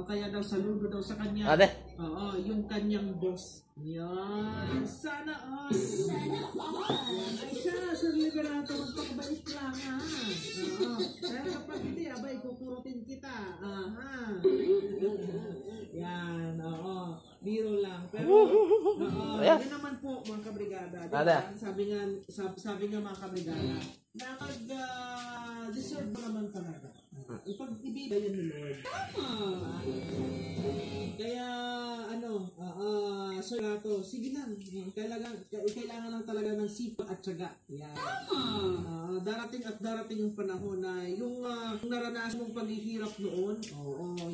kaya daw saludo daw sa kanya. Ate. Oo, yung kanyang boss. Yan. Sana all. Ay siya, Sir Liberato, magpakabait lang ha. Oo. Kaya kapag hindi, abay, kukurutin kita. Aha. Yan, oo. Biro lang. Pero, yan naman po mga kabrigada. Diba? Sabi nga mga kabrigada, na mag-deserve mo naman talaga. Ipag-ibigay yan ni Lord. Tama. Kaya, Sir Gato, sige lang. Kailangan lang talaga ng sipag at tiyaga. Yan. Tama. Darating yung panahon na yung naranasan mong paghihirap noon,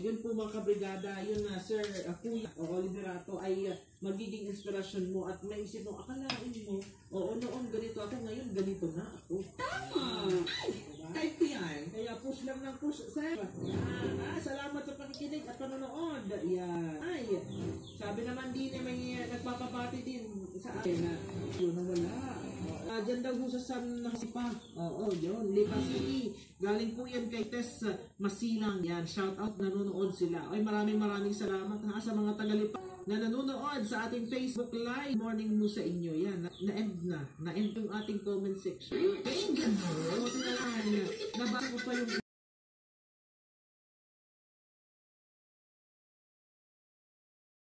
yun po mga kabrigada, yun na Sir Kuya o Liberato ay magiging inspirasyon mo at maisip mo, akalain mo, noon ganito ako, ngayon ganito na ako. Tama. Kahit yan. Kaya push lang ng push, sir. Salamat sa pakikinig at panonood. Yan. Ay, sabi naman din may nagpapapati din sa akin na yun na wala. Diyan daw sa San Josipa. Yun. Lipa City. Galing po yan kay Tess Masilang. Yan. Shout out, nanonood sila. Ay, maraming salamat sa mga taga-Lipa na nanonood sa ating Facebook Live. Morning mo sa inyo. Yan. Na-end na. Na-end yung ating comment section. Ay, gano'n. Nabasa ko pa yung